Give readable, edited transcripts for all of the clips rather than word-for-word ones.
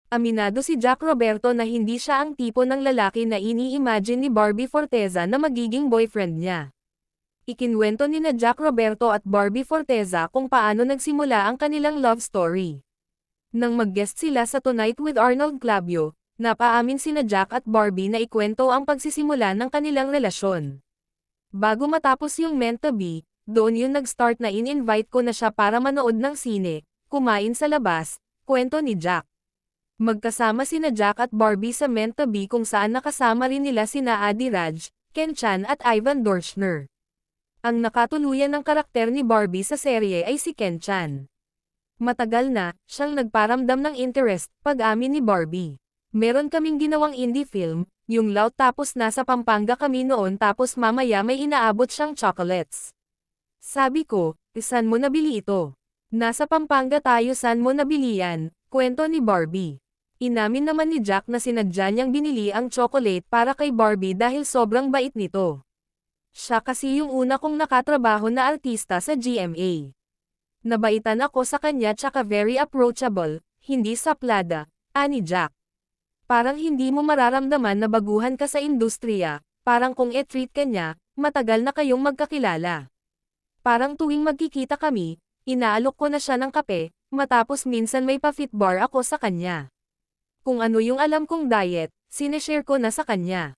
Aminado si Jack Roberto na hindi siya ang tipo ng lalaki na ini-imagine ni Barbie Forteza na magiging boyfriend niya. Ikinwento ni na Jack Roberto at Barbie Forteza kung paano nagsimula ang kanilang love story. Nang mag-guest sila sa Tonight with Arnold Clavio, napaamin sina Jack at Barbie na ikwento ang pagsisimula ng kanilang relasyon. Bago matapos yung meant to be, doon yun nag-start na in-invite ko na siya para manood ng sine, kumain sa labas, kwento ni Jack. Magkasama sina Jack at Barbie sa meant to be kung saan nakasama rin nila sina Adi Raj, Ken Chan at Ivan Dorschner. Ang nakatuluyan ng karakter ni Barbie sa serye ay si Ken Chan. Matagal na, siyang nagparamdam ng interest, pag-amin ni Barbie. Meron kaming ginawang indie film, yung Loud tapos nasa Pampanga kami noon tapos mamaya may inaabot siyang chocolates. Sabi ko, saan mo nabili ito? Nasa Pampanga tayo, saan mo nabili yan? Kwento ni Barbie. Inamin naman ni Jack na sinadya niyang binili ang chocolate para kay Barbie dahil sobrang bait nito. Siya kasi yung una kong nakatrabaho na artista sa GMA. Nabaitan ako sa kanya tsaka very approachable, hindi saplada, ani Jack. Parang hindi mo mararamdaman na baguhan ka sa industriya, parang kung e-treat ka niya, matagal na kayong magkakilala. Parang tuwing magkikita kami, inaalok ko na siya ng kape, matapos minsan may pa-fit bar ako sa kanya. Kung ano yung alam kong diet, sineshare ko na sa kanya.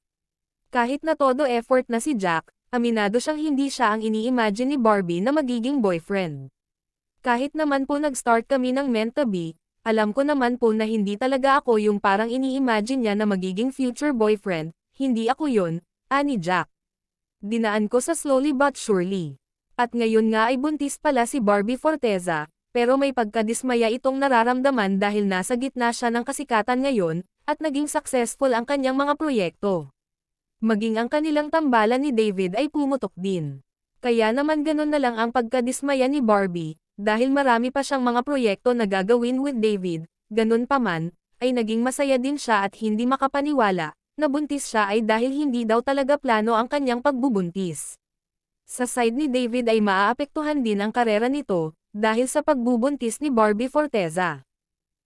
Kahit na todo effort na si Jack, aminado siyang hindi siya ang ini-imagine ni Barbie na magiging boyfriend. Kahit naman po nag-start kami ng meant to be, alam ko naman po na hindi talaga ako yung parang ini-imagine niya na magiging future boyfriend, hindi ako yun, ani Jack. Dinaan ko sa slowly but surely. At ngayon nga ay buntis pala si Barbie Forteza. Pero may pagkadismaya itong nararamdaman dahil nasa gitna siya ng kasikatan ngayon, at naging successful ang kanyang mga proyekto. Maging ang kanilang tambalan ni David ay pumutok din. Kaya naman ganun na lang ang pagkadismaya ni Barbie, dahil marami pa siyang mga proyekto na gagawin with David, ganun pa man, ay naging masaya din siya at hindi makapaniwala, na buntis siya ay dahil hindi daw talaga plano ang kanyang pagbubuntis. Sa side ni David ay maaapektuhan din ang karera nito, dahil sa pagbubuntis ni Barbie Forteza.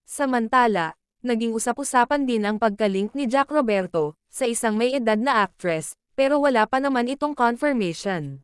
Samantala, naging usap-usapan din ang pagkalink ni Jack Roberto, sa isang may edad na actress, pero wala pa naman itong confirmation.